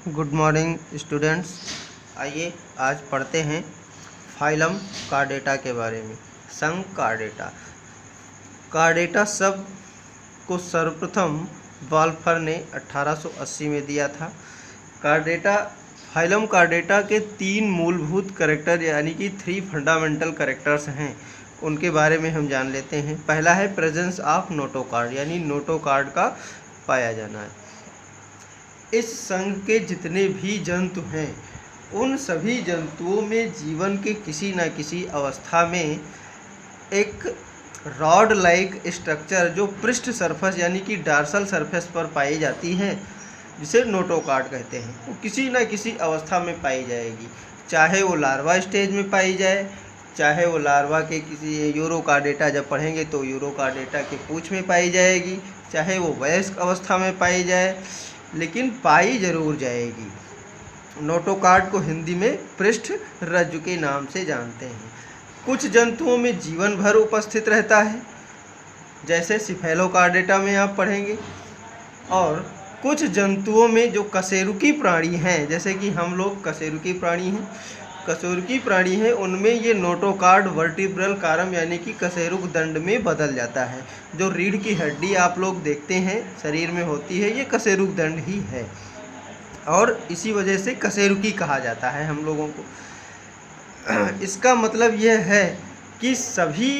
Good morning students. आइए आज पढ़ते हैं फाइलम कार्डेटा के बारे में। संघ कार्डेटा। कार्डेटा शब्द को सर्वप्रथम वाल्फर ने 1880 में दिया था। कार्डेटा फाइलम कार्डेटा के 3 मूलभूत कैरेक्टर यानी कि 3 फंडामेंटल कैरेक्टर्स हैं, उनके बारे में हम जान लेते हैं। पहला है प्रेजेंस ऑफ नोटोकार्ड, यानी नोटोकार्ड का पाया जाना है। इस संघ के जितने भी जंतु हैं उन सभी जंतुओं में जीवन के किसी न किसी अवस्था में एक रॉड लाइक स्ट्रक्चर जो पृष्ठ सरफेस यानी कि डार्सल सरफेस पर पाई जाती है, जिसे नोटोकार्ड कहते हैं, वो किसी न किसी अवस्था में पाई जाएगी। चाहे वो लार्वा स्टेज में पाई जाए, चाहे वो लार्वा के किसी यूरोकार्डेटा जब पढ़ेंगे तो यूरोकार्डेटा के पूंछ में पाई जाएगी, चाहे वो वयस्क अवस्था में पाई जाए, लेकिन पाई जरूर जाएगी। नोटोकार्ड को हिंदी में पृष्ठ रज्जु के नाम से जानते हैं। कुछ जंतुओं में जीवन भर उपस्थित रहता है, जैसे सिफेलोकार्डेटा में आप पढ़ेंगे, और कुछ जंतुओं में जो कशेरुकी प्राणी हैं, जैसे कि हम लोग कशेरुकी प्राणी हैं, उनमें ये नोटोकार्ड वर्टिब्रल कारम यानी कि कशेरुक दंड में बदल जाता है। जो रीढ़ की हड्डी आप लोग देखते हैं शरीर में होती है, ये कशेरुक दंड ही है, और इसी वजह से कशेरुकी कहा जाता है हम लोगों को। इसका मतलब यह है कि सभी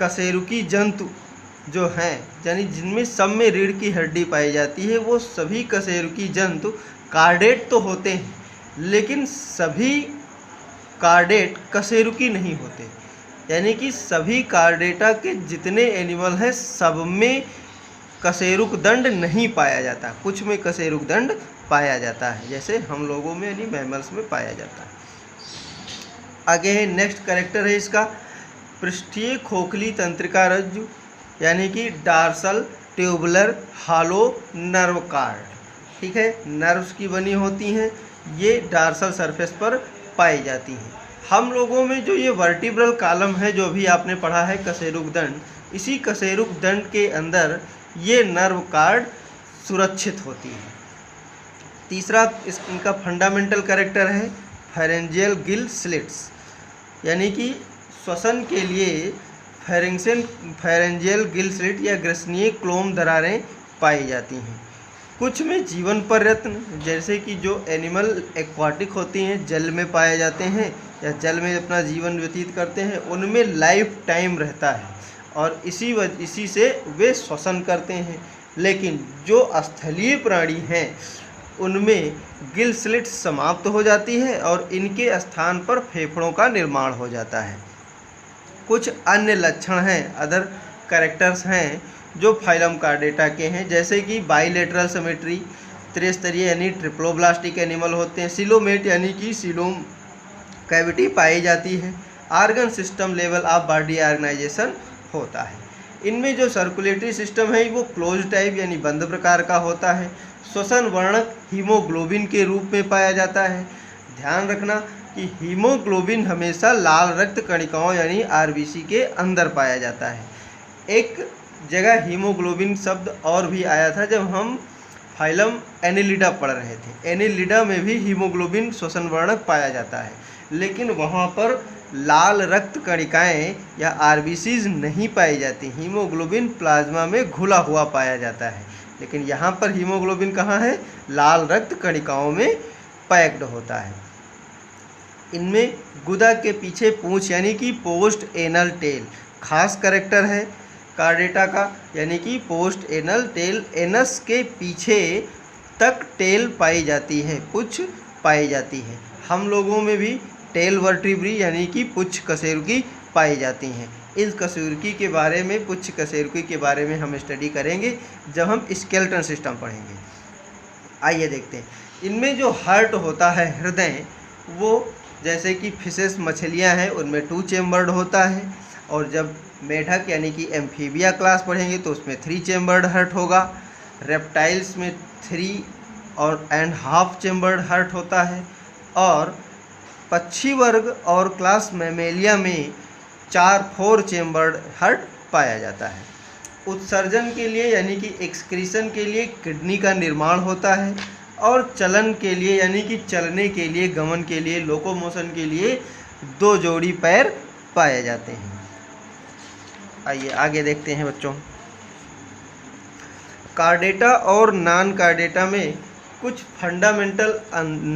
कशेरुकी जंतु जो हैं, यानी जिनमें सब में रीढ़ की हड्डी पाई जाती है, वो सभी कशेरुकी जंतु कार्डेट तो होते हैं, लेकिन सभी कार्डेट कशेरुकी नहीं होते। यानी कि सभी कार्डेटा के जितने एनिमल हैं सब में कशेरुक दंड नहीं पाया जाता, कुछ में कशेरुक दंड पाया जाता है, जैसे हम लोगों में यानी मैमल्स में पाया जाता है। आगे है नेक्स्ट कैरेक्टर है इसका पृष्ठीय खोखली तंत्रिका रज्जु, यानी कि dorsal tubular hollow nerve card. ठीक है, नर्व्स की बनी होती हैं, ये डार्सल सरफेस पर पाई जाती हैं। हम लोगों में जो ये वर्टिब्रल कॉलम है जो भी आपने पढ़ा है कशेरुक दंड, इसी कशेरुक दंड के अंदर ये नर्व कार्ड सुरक्षित होती है। तीसरा इनका फंडामेंटल कैरेक्टर है फेरेंजियल गिल स्लिट्स, यानी कि श्वसन के लिए फेरेंजियल गिल स्लिट या ग्रसनीय क्लोम दरारें पाई जाती हैं। कुछ में जीवन प्रयत्न, जैसे कि जो एनिमल एक्वाटिक होती हैं, जल में पाए जाते हैं या जल में अपना जीवन व्यतीत करते हैं, उनमें लाइफ टाइम रहता है और इसी से वे श्वसन करते हैं। लेकिन जो स्थलीय प्राणी हैं उनमें गिल स्लिट समाप्त हो जाती है और इनके स्थान पर फेफड़ों का निर्माण हो जाता है। कुछ अन्य लक्षण हैं, अदर कैरेक्टर्स हैं जो फाइलम कार्डेटा के हैं, जैसे कि बाइलेटरल सिमेट्री, त्रिस्तरीय यानी ट्रिप्लोब्लास्टिक एनिमल होते हैं, सिलोमेट यानी कि सिलोम कैविटी पाई जाती है, organ system level of body organisation होता है। इनमें जो सर्कुलेटरी सिस्टम है वो क्लोज टाइप यानी बंद प्रकार का होता है। श्वसन वर्णक हीमोग्लोबिन के रूप में पाया जाता है। ध्यान रखना कि हीमोग्लोबिन हमेशा लाल रक्त कणिकाओं यानी आरबीसी के अंदर पाया जाता है। एक जगह हीमोग्लोबिन शब्द और भी आया था जब हम फाइलम एनेलिडा पढ़ रहे थे। एनेलिडा में भी हीमोग्लोबिन श्वसन वर्णक पाया जाता है, लेकिन वहाँ पर लाल रक्त कणिकाएँ या आरबीसीज नहीं पाई जाती, हीमोग्लोबिन प्लाज्मा में घुला हुआ पाया जाता है। लेकिन यहाँ पर हीमोग्लोबिन कहाँ है? लाल रक्त कणिकाओं में पैक्ड होता है। इनमें गुदा के पीछे पूंछ यानी कि पोस्ट एनल टेल खास कैरेक्टर है कार्डेटा का, यानी कि पोस्ट एनल टेल, एनस के पीछे तक टेल पाई जाती है, पुच्छ पाई जाती है। हम लोगों में भी टेल वर्टिब्री यानी कि पुच्छ कशेरुकी पाई जाती हैं। इस कशेरुकी के बारे में, पुच्छ कशेरुकी के बारे में हम स्टडी करेंगे जब हम स्केलेटन सिस्टम पढ़ेंगे। आइए देखते हैं इनमें जो हार्ट होता है, हृदय, वो जैसे कि फिशेस मछलियां हैं उनमें 2 चेम्बर्ड होता है, और जब मेढक यानी कि एम्फीबिया क्लास पढ़ेंगे तो उसमें 3 चेम्बर्ड हार्ट होगा। रेप्टाइल्स में 3.5 चेम्बर्ड हार्ट होता है, और पक्षी वर्ग और क्लास मैमेलिया में 4 चेम्बर्ड हार्ट पाया जाता है। उत्सर्जन के लिए यानी कि एक्सक्रीशन के लिए किडनी का निर्माण होता है, और चलन के लिए यानी कि चलने के लिए, गमन के लिए, लोकोमोशन के लिए 2 जोड़ी पैर पाए जाते हैं। आइए आगे देखते हैं बच्चों। कार्डेटा और नॉन कार्डेटा में कुछ फंडामेंटल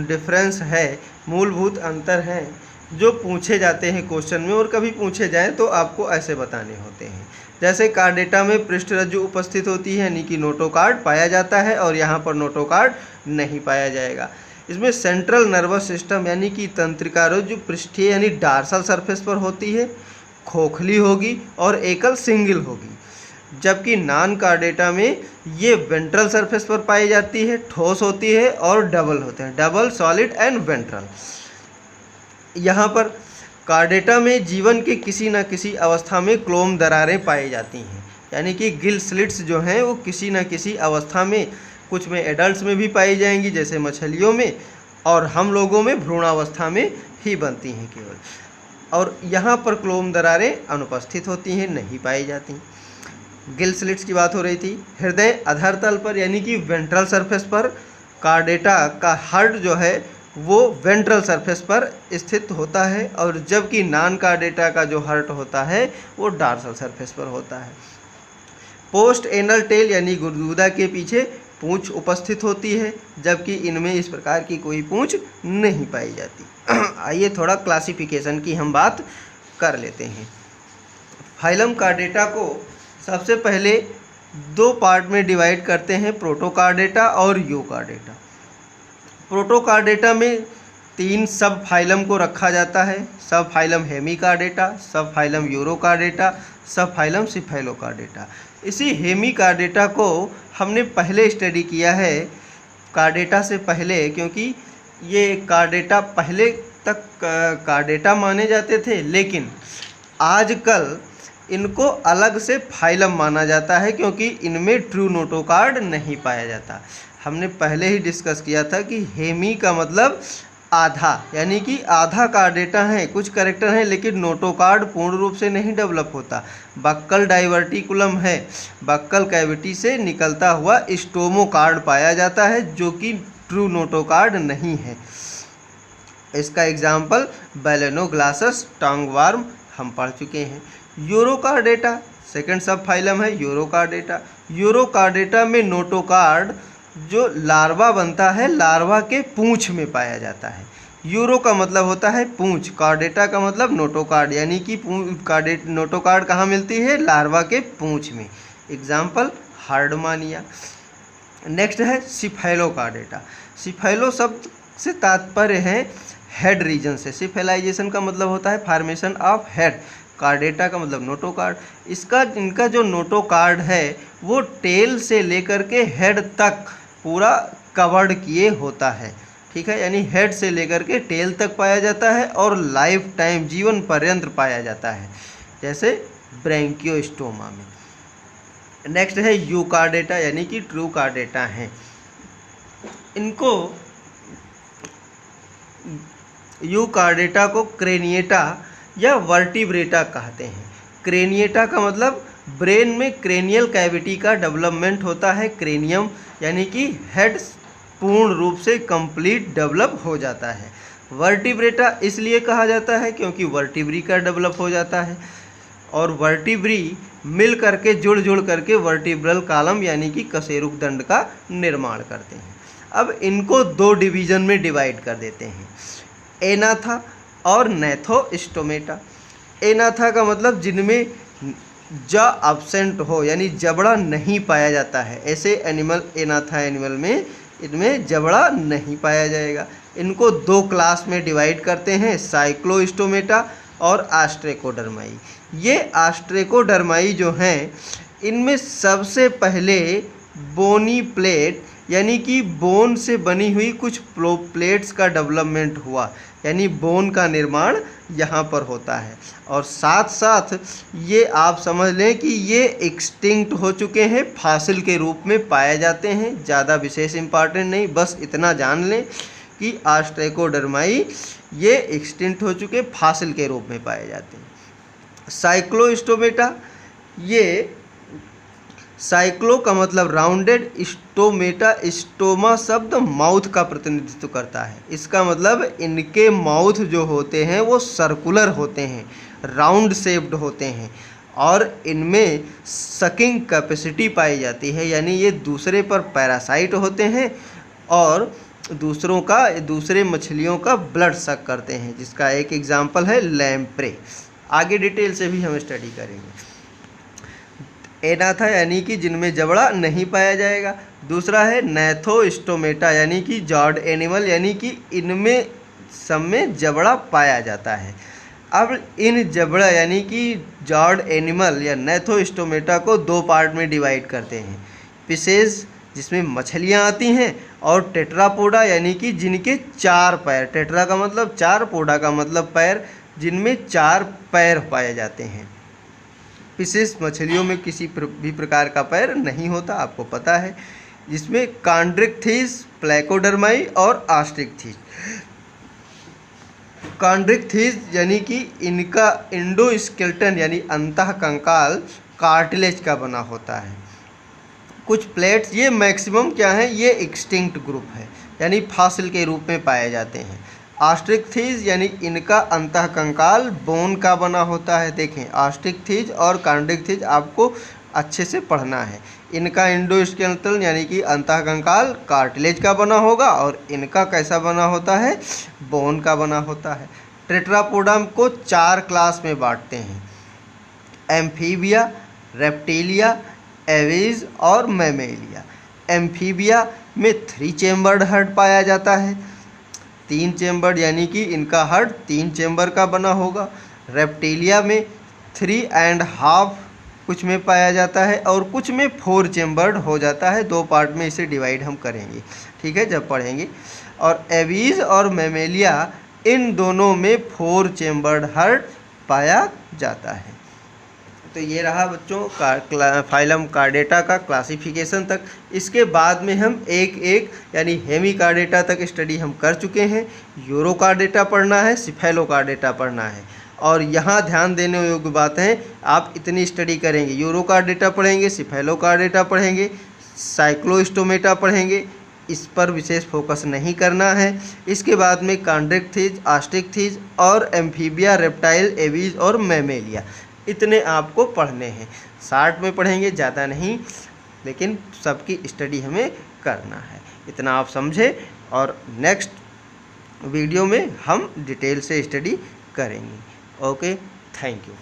डिफरेंस है, मूलभूत अंतर हैं जो पूछे जाते हैं क्वेश्चन में, और कभी पूछे जाएं तो आपको ऐसे बताने होते हैं। जैसे कार्डेटा में पृष्ठरज्जु उपस्थित होती है यानी कि नोटोकार्ड पाया जाता है, और यहाँ पर नोटोकार्ड नहीं पाया जाएगा। इसमें सेंट्रल नर्वस सिस्टम यानी कि तंत्रिका रज्जु पृष्ठीय यानी डार्सल सरफेस पर होती है, खोखली होगी और एकल सिंगल होगी। जबकि नॉन कार्डेटा में ये वेंट्रल सरफेस पर पाई जाती है, ठोस होती है और डबल होते हैं, डबल सॉलिड एंड वेंट्रल। यहाँ पर कार्डेटा में जीवन के किसी न किसी अवस्था में क्लोम दरारें पाई जाती हैं, यानी कि गिल स्लिट्स जो हैं वो किसी न किसी अवस्था में, कुछ में एडल्ट्स में भी पाई जाएंगी जैसे मछलियों में, और हम लोगों में भ्रूणावस्था में ही बनती हैं केवल। और यहाँ पर क्लोम दरारें अनुपस्थित होती हैं, नहीं पाई जाती। गिल स्लिट्स की बात हो रही थी। हृदय अधर तल पर यानी कि वेंट्रल सरफेस पर, कार्डेटा का हार्ट जो है वो वेंट्रल सरफेस पर स्थित होता है, और जबकि नॉन कार्डेटा का जो हार्ट होता है वो डार्सल सरफेस पर होता है। पोस्ट एनल टेल यानी गुदगुदा के पीछे पूंछ उपस्थित होती है, जबकि इनमें इस प्रकार की कोई पूंछ नहीं पाई जाती। आइए थोड़ा क्लासिफिकेशन की हम बात कर लेते हैं। फाइलम कार्डेटा को सबसे पहले 2 पार्ट में डिवाइड करते हैं, प्रोटोकार्डेटा और यूकार्डेटा। प्रोटोकार्डेटा में 3 सब फाइलम को रखा जाता है, सब फाइलम हेमिकार्डेटा, सब फाइलम यूरोकार्डेटा, सब फाइलम सिफेलोकार्डेटा। इसी हेमिकार्डेटा को हमने पहले स्टडी किया है कार्डेटा से पहले, क्योंकि ये कार्डेटा पहले तक कार्डेटा माने जाते थे, लेकिन आजकल इनको अलग से फाइलम माना जाता है क्योंकि इनमें ट्रू नोटोकार्ड नहीं पाया जाता। हमने पहले ही डिस्कस किया था कि हेमी का मतलब आधा, यानी कि आधा कार्डेटा है, कुछ कैरेक्टर हैं, लेकिन नोटोकार्ड पूर्ण रूप से नहीं डेवलप होता। बक्कल डाइवर्टिकुलम है, बक्कल कैविटी से निकलता हुआ स्टोमोकार्ड पाया जाता है जो कि ट्रू नोटोकार्ड नहीं है। इसका एग्जाम्पल बैलेनोग्लासस टंगवार्म हम पढ़ चुके हैं। यूरोकार्डेटा सेकंड सब फाइलम है यूरोकार्डेटा। यूरोकार्डेटा में नोटोकार्ड जो लार्वा बनता है, लार्वा के पूंछ में पाया जाता है। यूरो का मतलब होता है पूंछ, कार्डेटा का मतलब नोटोकार्ड, यानी कि नोटोकार्ड कहाँ मिलती है? लार्वा के पूंछ में। एग्जाम्पल हार्डमानिया। नेक्स्ट है सिफेलोकार्डेटा। सिफेलो शब्द से तात्पर्य है हेड रीजन से। सिफेलाइजेशन का मतलब होता है फॉर्मेशन ऑफ हेड। कार्डेटा का मतलब नोटोकार्ड। इनका जो नोटोकार्ड है वो टेल से लेकर के हेड तक पूरा कवर्ड किए होता है, ठीक है, यानी हेड से लेकर के टेल तक पाया जाता है और लाइफ टाइम जीवन पर्यंत पाया जाता है, जैसे ब्रैंकियोस्टोमा में। नेक्स्ट है यूकार्डेटा, यानी कि ट्रू कार्डेटा हैं। इनको यूकार्डेटा को क्रेनिएटा या वर्टिब्रेटा कहते हैं। क्रेनिएटा का मतलब ब्रेन में क्रेनियल कैविटी का डेवलपमेंट होता है, क्रेनियम, यानी कि हेड पूर्ण रूप से कंप्लीट डेवलप हो जाता है। वर्टिब्रेटा इसलिए कहा जाता है क्योंकि वर्टिब्री का डेवलप हो जाता है और वर्टिब्री मिल करके जुड़ करके वर्टिब्रल कॉलम यानी कि कशेरुक दंड का निर्माण करते हैं। अब इनको 2 डिवीजन में डिवाइड कर देते हैं, एनाथा और नैथोस्टोमेटा। एनाथा का मतलब जिनमें ज एब्सेंट हो, यानी जबड़ा नहीं पाया जाता है, ऐसे एनिमल एनाथा एनिमल में इनमें जबड़ा नहीं पाया जाएगा। इनको 2 क्लास में डिवाइड करते हैं, साइक्लोस्टोमेटा और आस्ट्रेकोडर्माई। ये आस्ट्रेकोडर्माई जो हैं इनमें सबसे पहले बोनी प्लेट यानी कि बोन से बनी हुई कुछ प्लेट्स का डेवलपमेंट हुआ, यानी बोन का निर्माण यहाँ पर होता है। और साथ साथ ये आप समझ लें कि ये एक्सटिंक्ट हो चुके हैं, फॉसिल के रूप में पाए जाते हैं। ज़्यादा विशेष इम्पॉर्टेंट नहीं, बस इतना जान लें कि आस्ट्रेकोडर्माई ये एक्सटिंक्ट हो चुके फॉसिल के रूप में पाए जाते हैं। साइक्लोस्टोमेटा ये साइक्लो का मतलब राउंडेड, स्टोमेटा, स्टोमा शब्द माउथ का प्रतिनिधित्व करता है। इसका मतलब इनके माउथ जो होते हैं वो सर्कुलर होते हैं, राउंड शेप्ड होते हैं और इनमें सकिंग कैपेसिटी पाई जाती है, यानी ये दूसरे पर पैरासाइट होते हैं और दूसरे मछलियों का ब्लड सक करते हैं, जिसका एक एग्जाम्पल है लैम्प्रे। आगे डिटेल से भी हम स्टडी करेंगे। एनाथा यानी कि जिनमें जबड़ा नहीं पाया जाएगा। दूसरा है नैथोस्टोमेटा यानी कि जॉड एनिमल, यानी कि इनमें सब में जबड़ा पाया जाता है। अब इन जबड़ा यानी कि जॉड एनिमल या नैथोस्टोमेटा को दो पार्ट में डिवाइड करते हैं, फिशेज जिसमें मछलियाँ आती हैं और टेट्रापोडा यानी कि जिनके चार पैर, टेट्रा का मतलब चार, पोडा का मतलब पैर, जिनमें चार पैर पाए जाते हैं। फिशेस मछलियों में किसी भी प्रकार का पैर नहीं होता, आपको पता है, जिसमें कॉन्ड्रिक्थिस, प्लेकोडर्माई और ऑस्ट्रिक्थिस। कॉन्ड्रिक्थिस यानी कि इनका इंडोस्केलेटन यानी अंतः कंकाल कार्टिलेज का बना होता है। कुछ प्लेट्स, ये मैक्सिमम क्या है, ये एक्सटिंक्ट ग्रुप है यानी फॉसिल के रूप में पाए जाते हैं। ऑस्ट्रिक्थिस यानी इनका अंतः कंकाल बोन का बना होता है। देखें, ऑस्ट्रिक्थिस और कॉन्ड्रिक्थिस आपको अच्छे से पढ़ना है। इनका इंडोस्केलेटन यानी कि अंतः कंकाल कार्टिलेज का बना होगा और इनका कैसा बना होता है, बोन का बना होता है। टेट्रापोडा को चार क्लास में बांटते हैं, एम्फीबिया, रेप्टिलिया, एवीज और मैमेलिया। एम्फीबिया में 3 चेम्बर्ड हार्ट पाया जाता है, 3 चेम्बर्ड यानी कि इनका हार्ट 3 चेम्बर का बना होगा। रेप्टिलिया में 3.5 कुछ में पाया जाता है और कुछ में 4 चेम्बर्ड हो जाता है। 2 पार्ट में इसे डिवाइड हम करेंगे, ठीक है, जब पढ़ेंगे। और एवीज और मैमेलिया, इन दोनों में 4 चेम्बर्ड हार्ट पाया जाता है। तो ये रहा बच्चों फाइलम कार्डेटा का क्लासिफिकेशन तक। इसके बाद में हम एक एक यानी हेमिकार्डेटा तक स्टडी हम कर चुके हैं। यूरोकार्डेटा पढ़ना है, सिफेलोकार्डेटा पढ़ना है। और यहाँ ध्यान देने योग्य बात है, आप इतनी स्टडी करेंगे, यूरोकार्डेटा पढ़ेंगे, सिफेलोकार्डेटा पढ़ेंगे, साइक्लोस्टोमेटा पढ़ेंगे, इस पर विशेष फोकस नहीं करना है। इसके बाद में कॉन्ड्रिक्थिस, ऑस्ट्रिक्थिस और एम्फीबिया, रेप्टाइल, एवीज और मैमेलिया, इतने आपको पढ़ने हैं। शार्ट में पढ़ेंगे, ज़्यादा नहीं, लेकिन सबकी स्टडी हमें करना है। इतना आप समझे और नेक्स्ट वीडियो में हम डिटेल से स्टडी करेंगे। Okay, thank you.